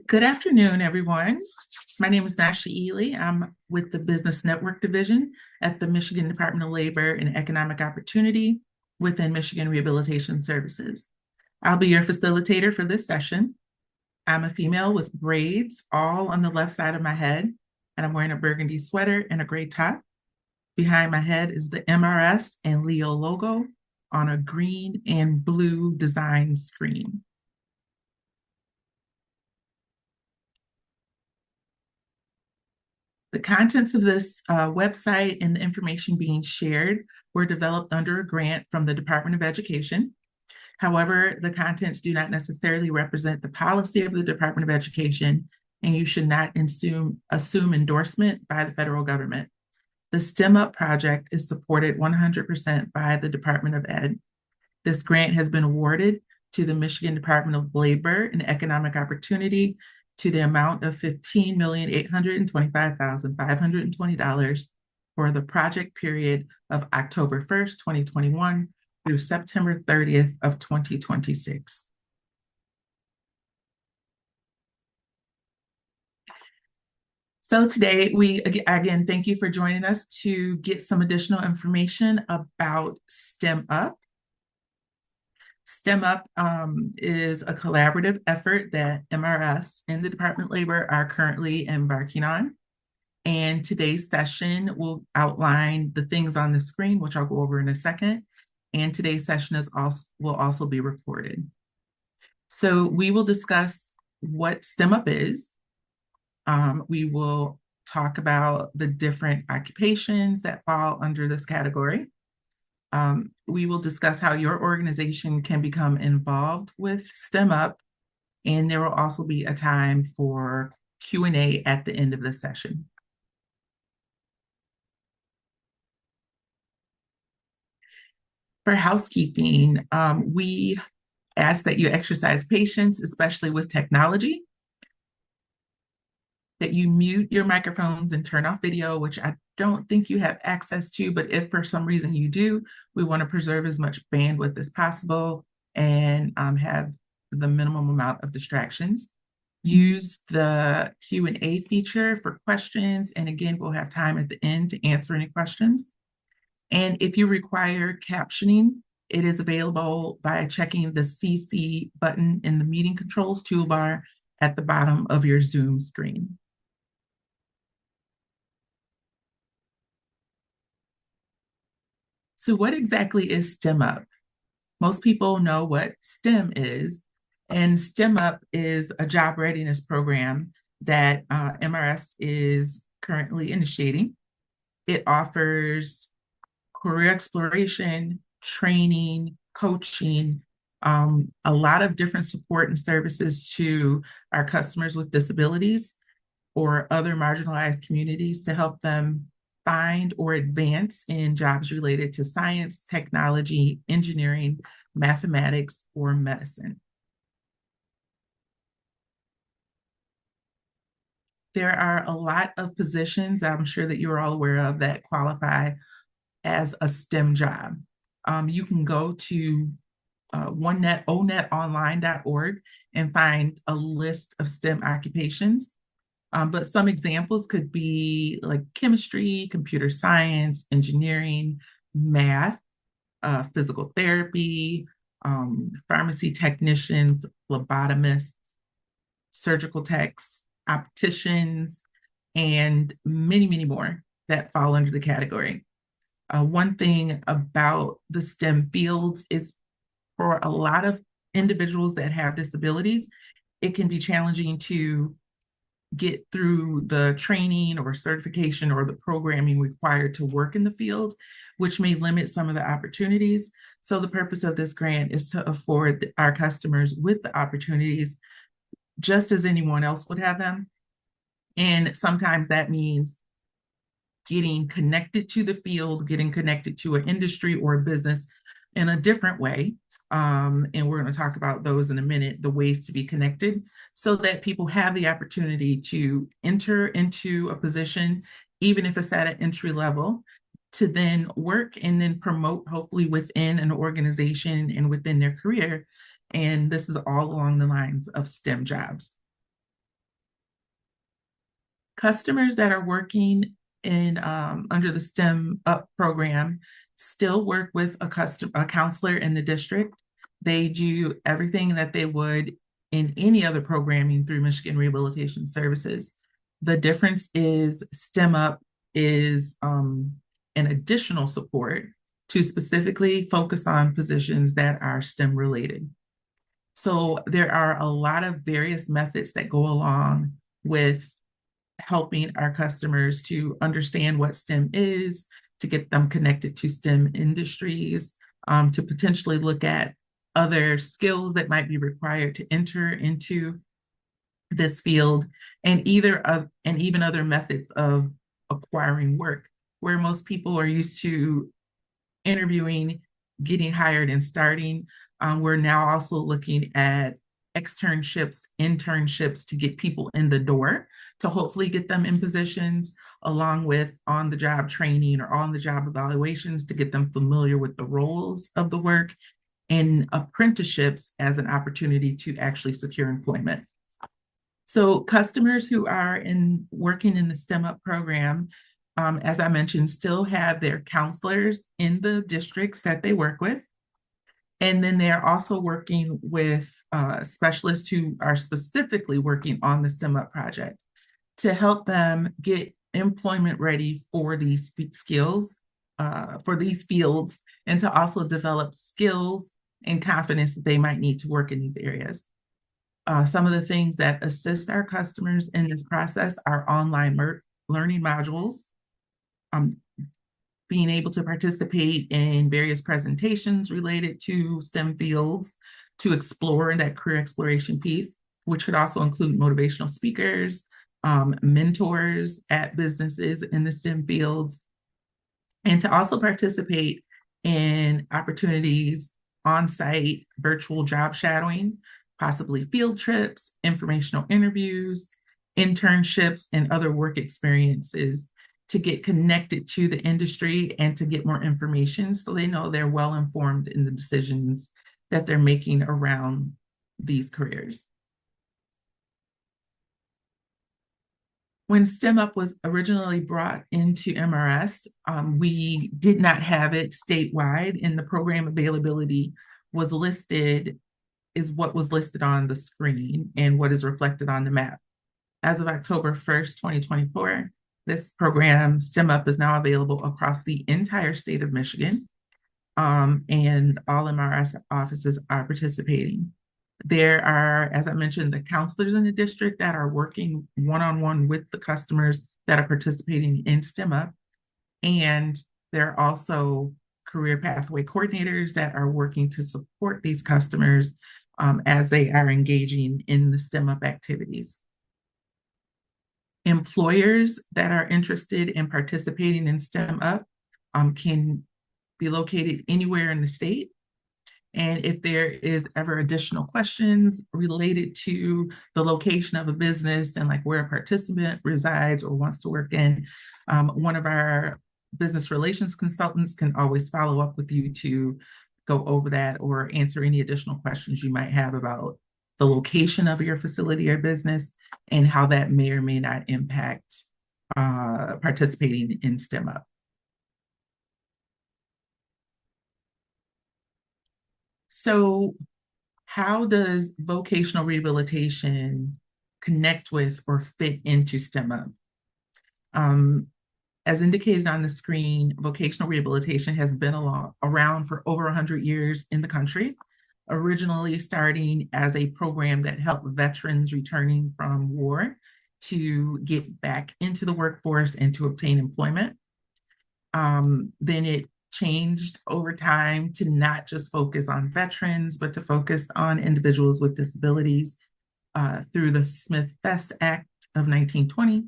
Good afternoon, everyone. My name is Nasha Ely. I'm with the Business Network Division at the Michigan Department of Labor and Economic Opportunity within Michigan Rehabilitation Services. I'll be your facilitator for this session. I'm a female with braids all on the left side of my head, and I'm wearing a burgundy sweater and a gray top. Behind my head is the MRS and Leo logo on a green and blue design screen. The contents of this website and the information being shared were developed under a grant from the Department of Education. However, the contents do not necessarily represent the policy of the Department of Education, and you should not assume endorsement by the federal government. The STEM-Up project is supported 100% by the Department of Ed. This grant has been awarded to the Michigan Department of Labor and Economic Opportunity to the amount of $15,825,520 for the project period of October 1st, 2021 through September 30th of 2026. So today, we again thank you for joining us to get some additional information about STEM-Up. STEM-Up is a collaborative effort that MRS and the Department of Labor are currently embarking on. And today's session will outline the things on the screen, which I'll go over in a second. And today's session will also be recorded. So we will discuss what STEM-Up is. We will talk about the different occupations that fall under this category. We will discuss how your organization can become involved with STEM-Up, and there will also be a time for Q&A at the end of the session. For housekeeping, we ask that you exercise patience, especially with technology, that you mute your microphones and turn off video, which I don't think you have access to, but if for some reason you do, we want to preserve as much bandwidth as possible and have the minimum amount of distractions. Use the Q&A feature for questions, and again, we'll have time at the end to answer any questions. And if you require captioning, it is available by checking the CC button in the meeting controls toolbar at the bottom of your Zoom screen. So what exactly is STEM-Up? Most people know what STEM is, and STEM-Up is a job readiness program that MRS is currently initiating. It offers career exploration, training, coaching, a lot of different support and services to our customers with disabilities or other marginalized communities to help them find or advance in jobs related to science, technology, engineering, mathematics, or medicine. There are a lot of positions I'm sure that you're all aware of that qualify as a STEM job. You can go to onetonline.org and find a list of STEM occupations. But some examples could be like chemistry, computer science, engineering, math, physical therapy, pharmacy technicians, phlebotomists, surgical techs, opticians, and many, many more that fall under the category. One thing about the STEM fields is for a lot of individuals that have disabilities, it can be challenging to get through the training or certification or the programming required to work in the field, which may limit some of the opportunities. So the purpose of this grant is to afford our customers with the opportunities just as anyone else would have them. And sometimes that means getting connected to the field, getting connected to an industry or a business in a different way. And we're going to talk about those in a minute, the ways to be connected, so that people have the opportunity to enter into a position, even if it's at an entry level, to then work and then promote, hopefully within an organization and within their career. And this is all along the lines of STEM jobs. Customers that are working in under the STEM-Up program still work with a counselor in the district. They do everything that they would in any other programming through Michigan Rehabilitation Services. The difference is STEM-Up is an additional support to specifically focus on positions that are STEM related. So there are a lot of various methods that go along with helping our customers to understand what STEM is, to get them connected to STEM industries, to potentially look at other skills that might be required to enter into this field, and even other methods of acquiring work, where most people are used to interviewing, getting hired, and starting. We're now also looking at externships, internships to get people in the door to hopefully get them in positions, along with on the job training or on the job evaluations to get them familiar with the roles of the work, and apprenticeships as an opportunity to actually secure employment. So customers who are working in the STEM-Up program, as I mentioned, still have their counselors in the districts that they work with. And then they're also working with specialists who are specifically working on the STEM-Up project to help them get employment ready for these skills, for these fields, and to also develop skills and confidence that they might need to work in these areas. Some of the things that assist our customers in this process are online learning modules, being able to participate in various presentations related to STEM fields to explore that career exploration piece, which could also include motivational speakers, mentors at businesses in the STEM fields, and to also participate in opportunities on-site virtual job shadowing, possibly field trips, informational interviews, internships, and other work experiences to get connected to the industry and to get more information so they know they're well informed in the decisions that they're making around these careers. When STEM-Up was originally brought into MRS, we did not have it statewide, and the program availability was listed, is what was listed on the screen and what is reflected on the map. As of October 1st, 2024, this program, STEM-Up, is now available across the entire state of Michigan, and all MRS offices are participating. There are, as I mentioned, the counselors in the district that are working one-on-one with the customers that are participating in STEM-Up, and there are also career pathway coordinators that are working to support these customers as they are engaging in the STEM-Up activities. Employers that are interested in participating in STEM-Up can be located anywhere in the state. And if there is ever additional questions related to the location of a business and like where a participant resides or wants to work in, one of our business relations consultants can always follow up with you to go over that or answer any additional questions you might have about the location of your facility or business and how that may or may not impact participating in STEM-Up. So how does vocational rehabilitation connect with or fit into STEM-Up? As indicated on the screen, vocational rehabilitation has been around for over 100 years in the country, originally starting as a program that helped veterans returning from war to get back into the workforce and to obtain employment. Then it changed over time to not just focus on veterans, but to focus on individuals with disabilities through the Smith-Best Act of 1920,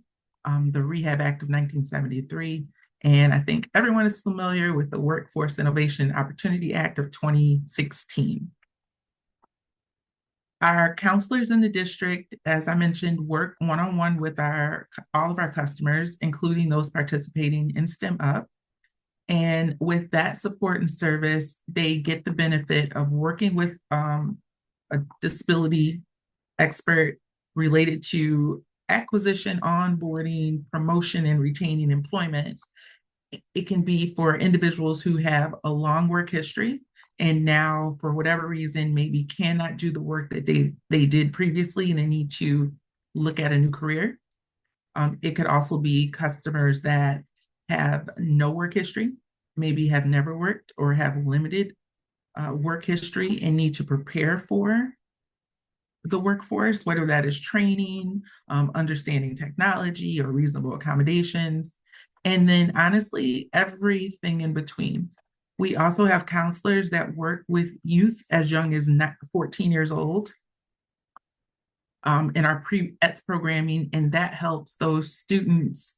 the Rehab Act of 1973, and I think everyone is familiar with the Workforce Innovation Opportunity Act of 2016. Our counselors in the district, as I mentioned, work one-on-one with all of our customers, including those participating in STEM-Up. And with that support and service, they get the benefit of working with a disability expert related to acquisition, onboarding, promotion, and retaining employment. It can be for individuals who have a long work history and now, for whatever reason, maybe cannot do the work that they did previously and they need to look at a new career. It could also be customers that have no work history, maybe have never worked or have limited work history and need to prepare for the workforce, whether that is training, understanding technology, or reasonable accommodations. And then, honestly, everything in between. We also have counselors that work with youth as young as 14 years old in our pre-ETS programming, and that helps those students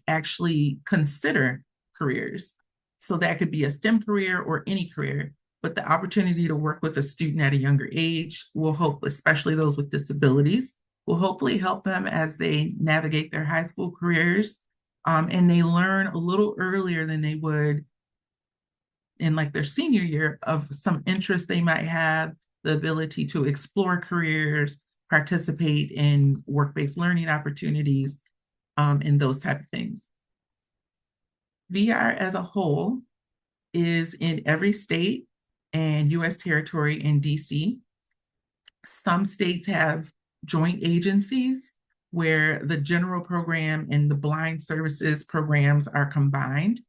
actually consider careers. So that could be a STEM career or any career, but the opportunity to work with a student at a younger age will hope, especially those with disabilities, will hopefully help them as they navigate their high school careers, and they learn a little earlier than they would in like their senior year of some interest they might have, the ability to explore careers, participate in work-based learning opportunities, and those type of things. VR as a whole is in every state and US territory in DC. Some states have joint agencies where the general program and the blind services programs are combined.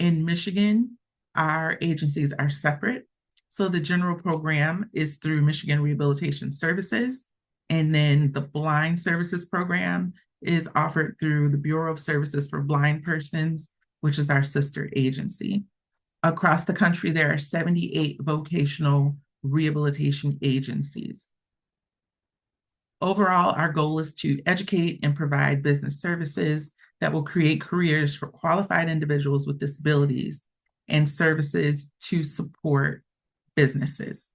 In Michigan, our agencies are separate. So the general program is through Michigan Rehabilitation Services, and then the blind services program is offered through the Bureau of Services for Blind Persons, which is our sister agency. Across the country, there are 78 vocational rehabilitation agencies. Overall, our goal is to educate and provide business services that will create careers for qualified individuals with disabilities and services to support businesses.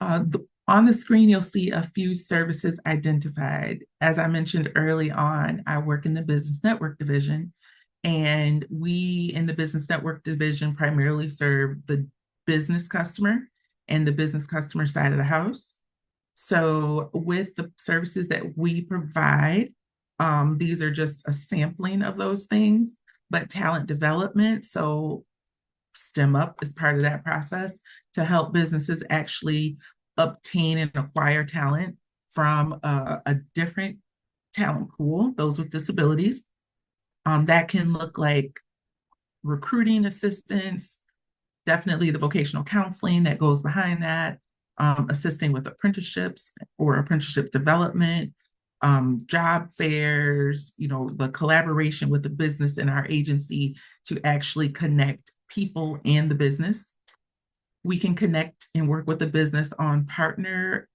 On the screen, you'll see a few services identified. As I mentioned early on, I work in the Business Network Division, and we in the Business Network Division primarily serve the business customer and the business customer side of the house. So with the services that we provide, these are just a sampling of those things, but talent development, so STEM-Up is part of that process to help businesses actually obtain and acquire talent from a different talent pool, those with disabilities. That can look like recruiting assistance, definitely the vocational counseling that goes behind that, assisting with apprenticeships or apprenticeship development, job fairs, the collaboration with the business and our agency to actually connect people and the business. We can connect and work with the business on partner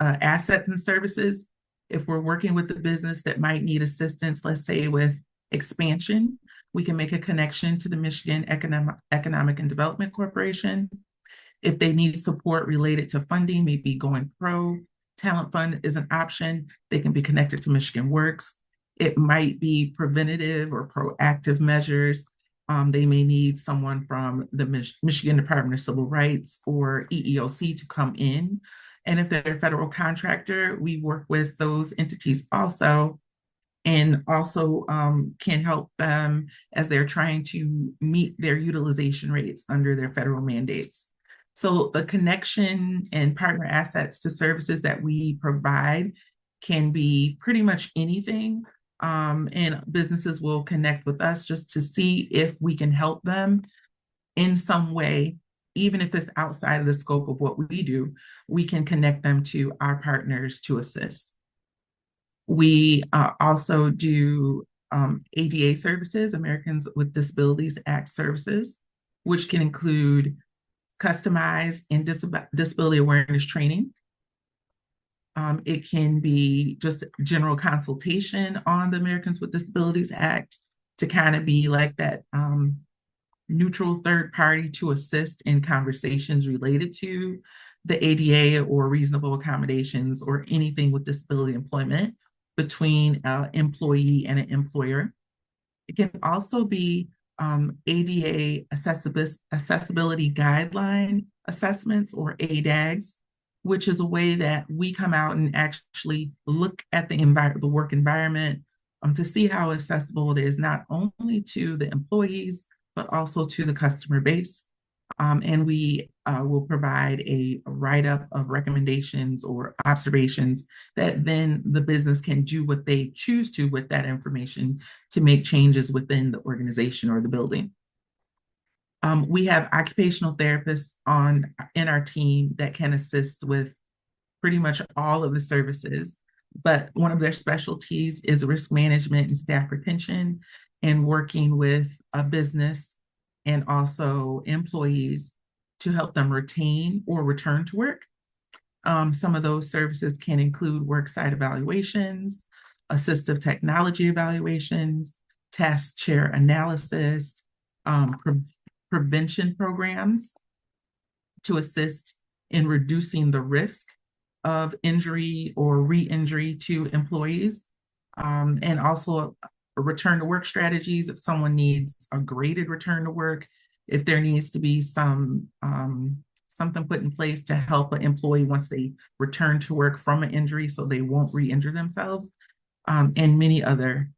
assets and services. If we're working with the business that might need assistance, let's say with expansion, we can make a connection to the Michigan Economic and Development Corporation. If they need support related to funding, maybe going pro, Talent Fund is an option. They can be connected to Michigan Works. It might be preventative or proactive measures. They may need someone from the Michigan Department of Civil Rights or EEOC to come in. And if they're a federal contractor, we work with those entities also, and also can help them as they're trying to meet their utilization rates under their federal mandates. So the connection and partner assets to services that we provide can be pretty much anything. And businesses will connect with us just to see if we can help them in some way, even if it's outside of the scope of what we do, we can connect them to our partners to assist. We also do ADA services, Americans with Disabilities Act services, which can include customized and disability awareness training. It can be just general consultation on the Americans with Disabilities Act to kind of be like that neutral third party to assist in conversations related to the ADA or reasonable accommodations or anything with disability employment between an employee and an employer. It can also be ADA accessibility guideline assessments or ADAGs, which is a way that we come out and actually look at the work environment to see how accessible it is, not only to the employees, but also to the customer base. And we will provide a write-up of recommendations or observations that then the business can do what they choose to with that information to make changes within the organization or the building. We have occupational therapists in our team that can assist with pretty much all of the services, but one of their specialties is risk management and staff retention and working with a business and also employees to help them retain or return to work. Some of those services can include worksite evaluations, assistive technology evaluations, task chair analysis, prevention programs to assist in reducing the risk of injury or re-injury to employees, and also return to work strategies if someone needs a graded return to work, if there needs to be something put in place to help an employee once they return to work from an injury so they won't re-injure themselves, and many other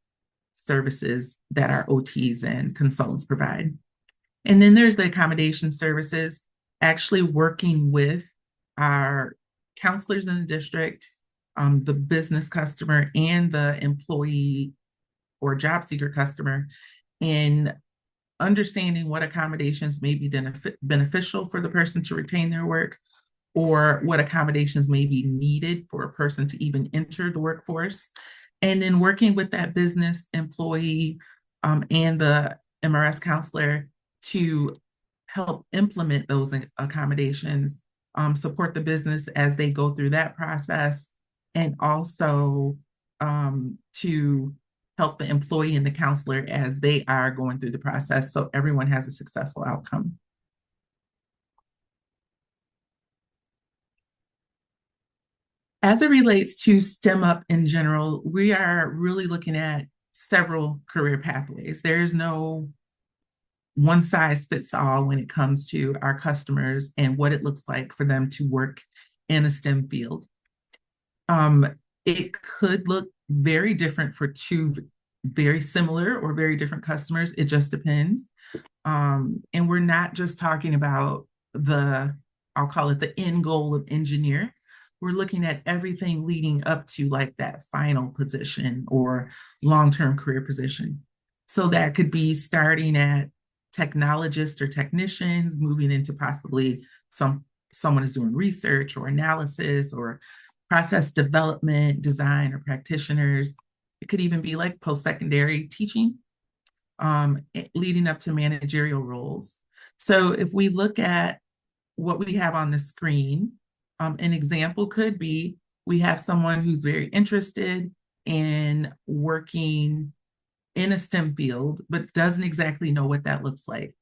services that our OTs and consultants provide. And then there's the accommodation services, actually working with our counselors in the district, the business customer, and the employee or job seeker customer in understanding what accommodations may be beneficial for the person to retain their work, or what accommodations may be needed for a person to even enter the workforce. And then working with that business employee and the MRS counselor to help implement those accommodations, support the business as they go through that process, and also to help the employee and the counselor as they are going through the process so everyone has a successful outcome. As it relates to STEM-Up in general, we are really looking at several career pathways. There's no one size fits all when it comes to our customers and what it looks like for them to work in a STEM field. It could look very different for two very similar or very different customers. It just depends. And we're not just talking about I'll call it the end goal of engineer. We're looking at everything leading up to like that final position or long-term career position. So that could be starting at technologists or technicians, moving into possibly someone is doing research or analysis or process development, design, or practitioners. It could even be like post-secondary teaching, leading up to managerial roles. So if we look at what we have on the screen, an example could be we have someone who's very interested in working in a STEM field, but doesn't exactly know what that looks like.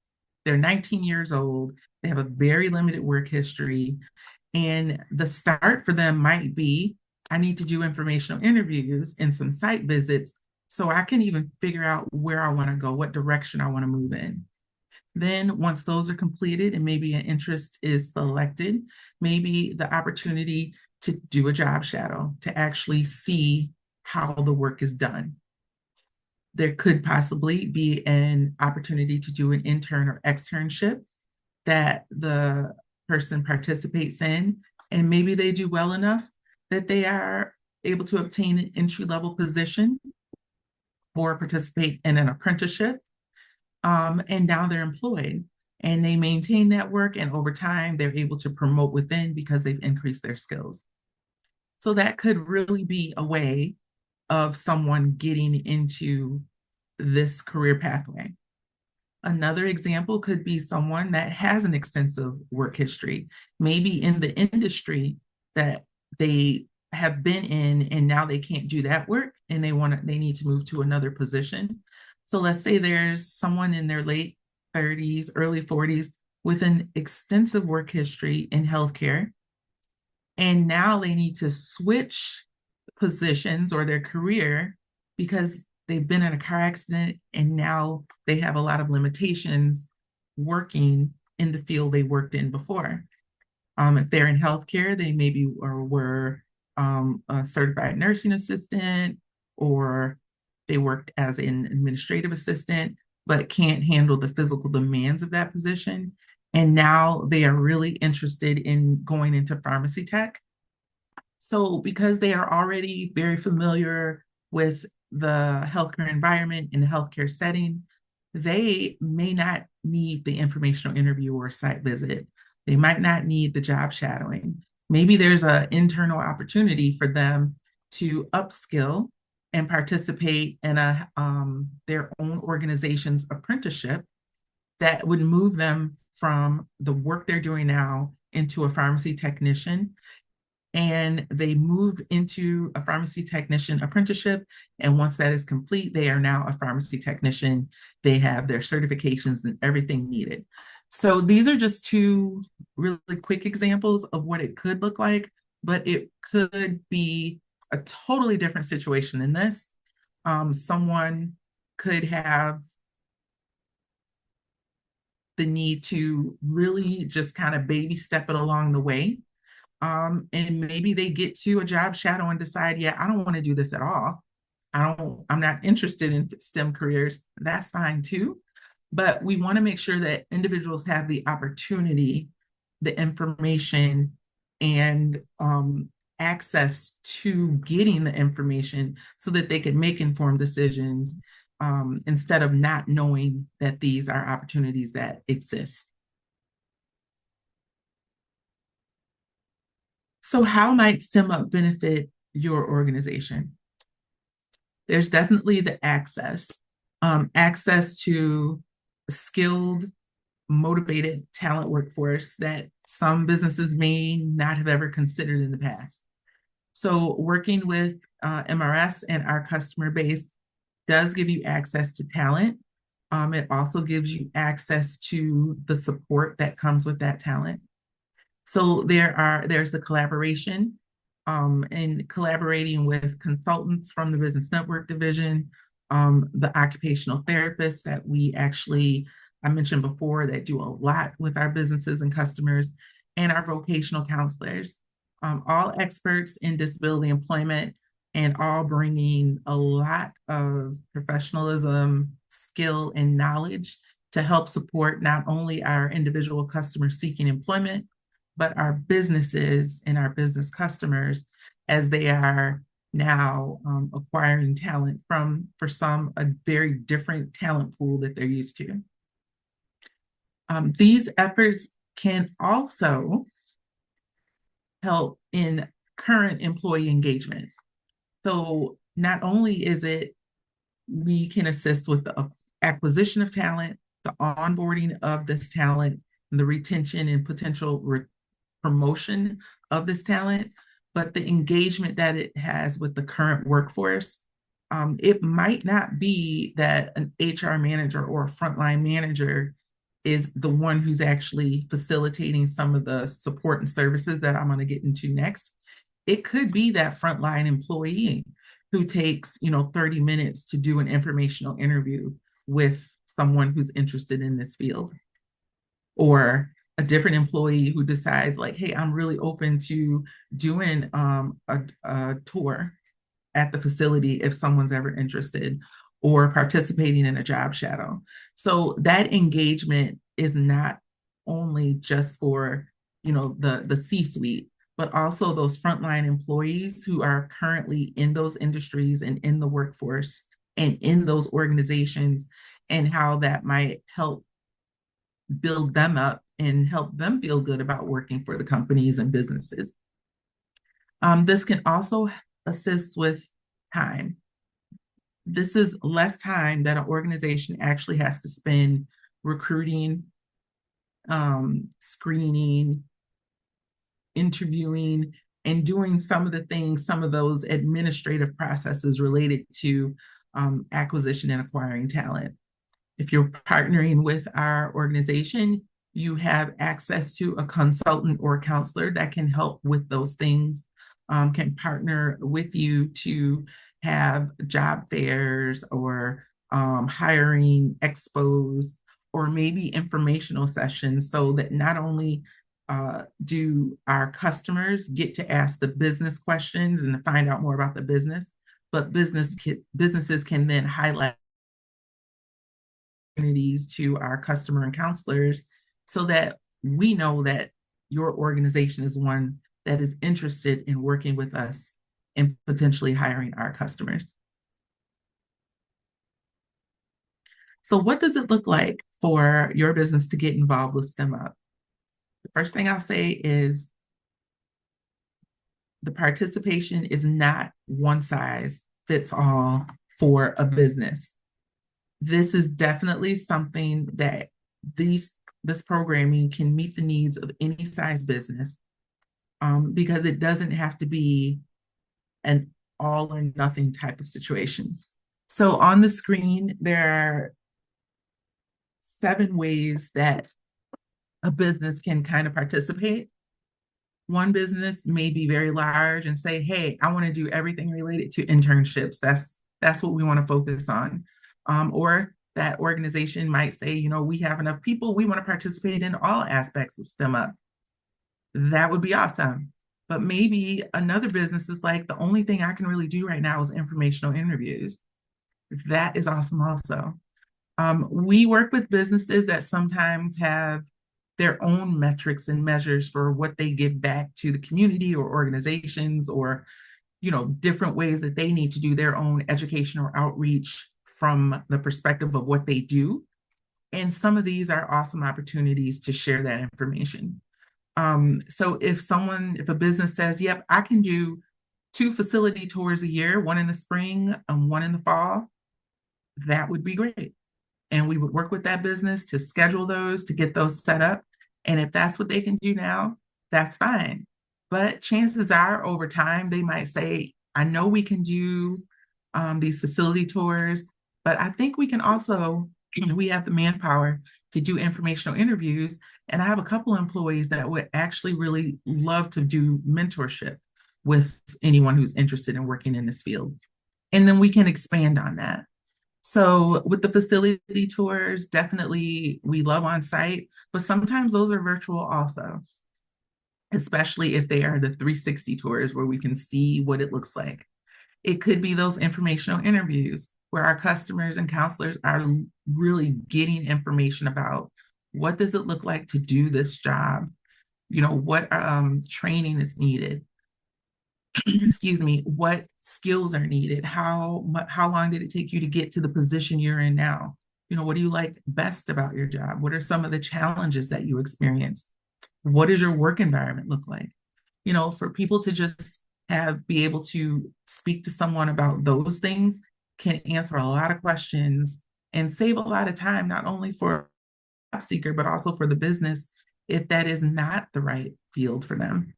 They're 19 years old. They have a very limited work history. And the start for them might be, I need to do informational interviews and some site visits so I can even figure out where I want to go, what direction I want to move in. Then once those are completed and maybe an interest is selected, maybe the opportunity to do a job shadow, to actually see how the work is done. There could possibly be an opportunity to do an intern or externship that the person participates in, and maybe they do well enough that they are able to obtain an entry-level position or participate in an apprenticeship, and now they're employed and they maintain that work, and over time they're able to promote within because they've increased their skills. So that could really be a way of someone getting into this career pathway. Another example could be someone that has an extensive work history, maybe in the industry that they have been in, and now they can't do that work and they need to move to another position. So let's say there's someone in their late 30s, early 40s with an extensive work history in healthcare, and now they need to switch positions or their career because they've been in a car accident and now they have a lot of limitations working in the field they worked in before. If they're in healthcare, they maybe or were a certified nursing assistant, or they worked as an administrative assistant, but can't handle the physical demands of that position. And now they are really interested in going into pharmacy tech. So, because they are already very familiar with the healthcare environment in the healthcare setting, they may not need the informational interview or site visit. They might not need the job shadowing. Maybe there's an internal opportunity for them to upskill and participate in their own organization's apprenticeship that would move them from the work they're doing now into a pharmacy technician, and they move into a pharmacy technician apprenticeship. And once that is complete, they are now a pharmacy technician. They have their certifications and everything needed. So these are just two really quick examples of what it could look like, but it could be a totally different situation than this. Someone could have the need to really just kind of baby step it along the way. And maybe they get to a job shadow and decide, yeah, I don't want to do this at all. I'm not interested in STEM careers. That's fine too. But we want to make sure that individuals have the opportunity, the information, and access to getting the information so that they can make informed decisions, instead of not knowing that these are opportunities that exist. So, how might STEM-Up benefit your organization? There's definitely the access to skilled, motivated talent workforce that some businesses may not have ever considered in the past. So, working with MRS and our customer base does give you access to talent. It also gives you access to the support that comes with that talent. So there's the collaboration, and collaborating with consultants from the Business Network division, the occupational therapists that we actually, I mentioned before, that do a lot with our businesses and customers, and our vocational counselors, all experts in disability employment, and all bringing a lot of professionalism, skill, and knowledge to help support not only our individual customers seeking employment, but our businesses and our business customers as they are now acquiring talent from, for some, a very different talent pool that they're used to. These efforts can also help in current employee engagement. So not only is it we can assist with the acquisition of talent, the onboarding of this talent, and the retention and potential promotion of this talent, but the engagement that it has with the current workforce. It might not be that an HR manager or a frontline manager is the one who's actually facilitating some of the support and services that I'm going to get into next. It could be that frontline employee who takes, 30 minutes to do an informational interview with someone who's interested in this field, or a different employee who decides like, hey, I'm really open to doing a tour at the facility if someone's ever interested, or participating in a job shadow. So that engagement is not only just for, the C-suite, but also those frontline employees who are currently in those industries and in the workforce and in those organizations, and how that might help build them up and help them feel good about working for the companies and businesses. This can also assist with time. This is less time that an organization actually has to spend recruiting, screening, interviewing, and doing some of the things, some of those administrative processes related to acquisition and acquiring talent. If you're partnering with our organization, you have access to a consultant or a counselor that can help with those things, can partner with you to have job fairs or hiring expos, or maybe informational sessions, so that not only do our customers get to ask the business questions and to find out more about the business, but businesses can then highlight opportunities to our customer and counselors so that we know that your organization is one that is interested in working with us and potentially hiring our customers. So what does it look like for your business to get involved with STEM-Up? The first thing I'll say is the participation is not one size fits all for a business. This is definitely something that this programming can meet the needs of any size business, because it doesn't have to be an all or nothing type of situation. So on the screen, there are 7 ways that a business can kind of participate. One business may be very large and say, hey, I want to do everything related to internships. That's what we want to focus on. Or that organization might say, you know, we have enough people, we want to participate in all aspects of STEM-Up. That would be awesome. But maybe another business is like, the only thing I can really do right now is informational interviews. That is awesome also. We work with businesses that sometimes have their own metrics and measures for what they give back to the community or organizations, or, you know, different ways that they need to do their own education or outreach from the perspective of what they do. And some of these are awesome opportunities to share that information. So if a business says, yep, I can do 2 facility tours a year, one in the spring, one in the fall, that would be great. And we would work with that business to schedule those, to get those set up. And if that's what they can do now, that's fine. But chances are over time, they might say, I know we can do these facility tours, but I think we can also, we have the manpower to do informational interviews. And I have a couple of employees that would actually really love to do mentorship with anyone who's interested in working in this field. And then we can expand on that. So with the facility tours, definitely we love on site, but sometimes those are virtual also, especially if they are the 360 tours where we can see what it looks like. It could be those informational interviews where our customers and counselors are really getting information about what does it look like to do this job? You know, what training is needed? Excuse me, what skills are needed? How long did it take you to get to the position you're in now? You know, what do you like best about your job? What are some of the challenges that you experience? What does your work environment look like? You know, for people to just be able to speak to someone about those things can answer a lot of questions and save a lot of time, not only for a job seeker, but also for the business if that is not the right field for them.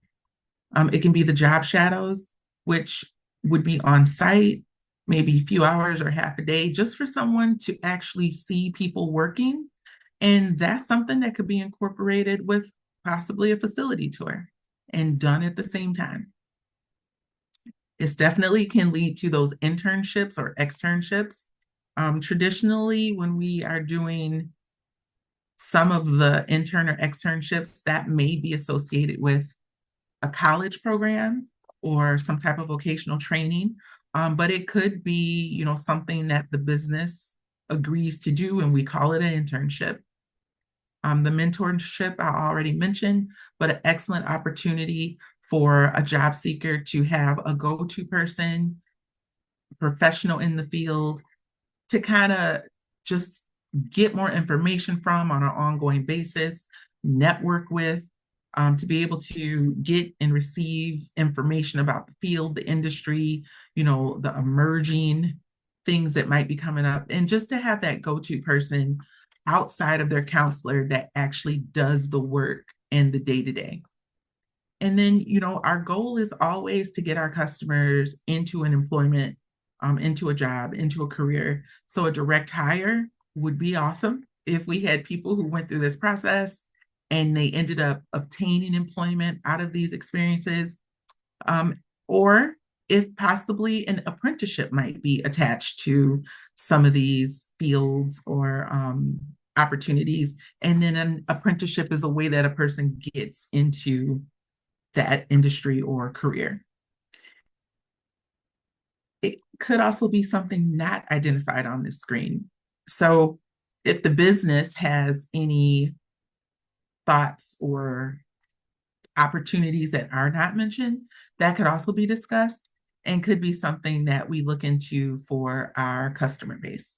It can be the job shadows, which would be on site, maybe a few hours or half a day, just for someone to actually see people working. And that's something that could be incorporated with possibly a facility tour and done at the same time. It definitely can lead to those internships or externships. Traditionally, when we are doing some of the intern or externships, that may be associated with a college program or some type of vocational training. But it could be, you know, something that the business agrees to do, and we call it an internship. The mentorship I already mentioned, but an excellent opportunity for a job seeker to have a go-to person, professional in the field, to kind of just get more information from on an ongoing basis, network with, to be able to get and receive information about the field, the industry, you know, the emerging things that might be coming up, and just to have that go-to person outside of their counselor that actually does the work in the day-to-day. And then, you know, our goal is always to get our customers into an employment, into a job, into a career. So a direct hire would be awesome if we had people who went through this process and they ended up obtaining employment out of these experiences. Or if possibly an apprenticeship might be attached to some of these fields or opportunities. And then an apprenticeship is a way that a person gets into that industry or career. It could also be something not identified on this screen. So if the business has any thoughts or opportunities that are not mentioned, that could also be discussed and could be something that we look into for our customer base.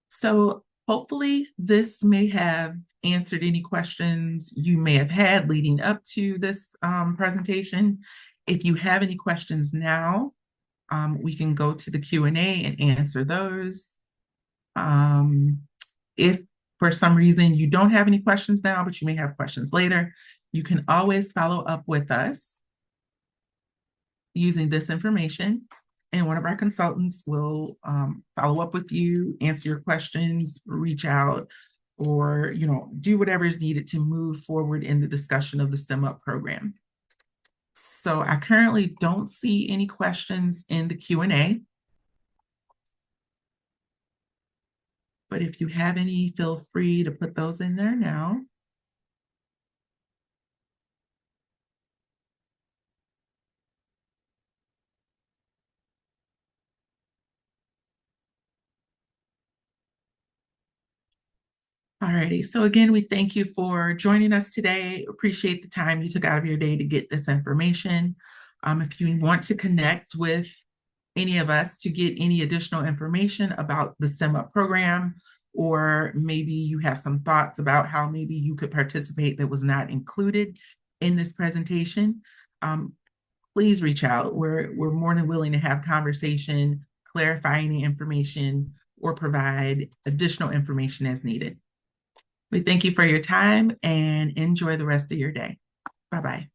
So hopefully this may have answered any questions you may have had leading up to this presentation. If you have any questions now, we can go to the Q&A and answer those. If for some reason you don't have any questions now, but you may have questions later, you can always follow up with us using this information, and one of our consultants will follow up with you, answer your questions, reach out, or do whatever is needed to move forward in the discussion of the STEM-Up program. So I currently don't see any questions in the Q&A, but if you have any, feel free to put those in there now. Alrighty, so again, we thank you for joining us today. Appreciate the time you took out of your day to get this information. If you want to connect with any of us to get any additional information about the STEM-Up program, or maybe you have some thoughts about how maybe you could participate that was not included in this presentation, please reach out. We're more than willing to have conversation, clarify any information, or provide additional information as needed. We thank you for your time and enjoy the rest of your day. Bye-bye.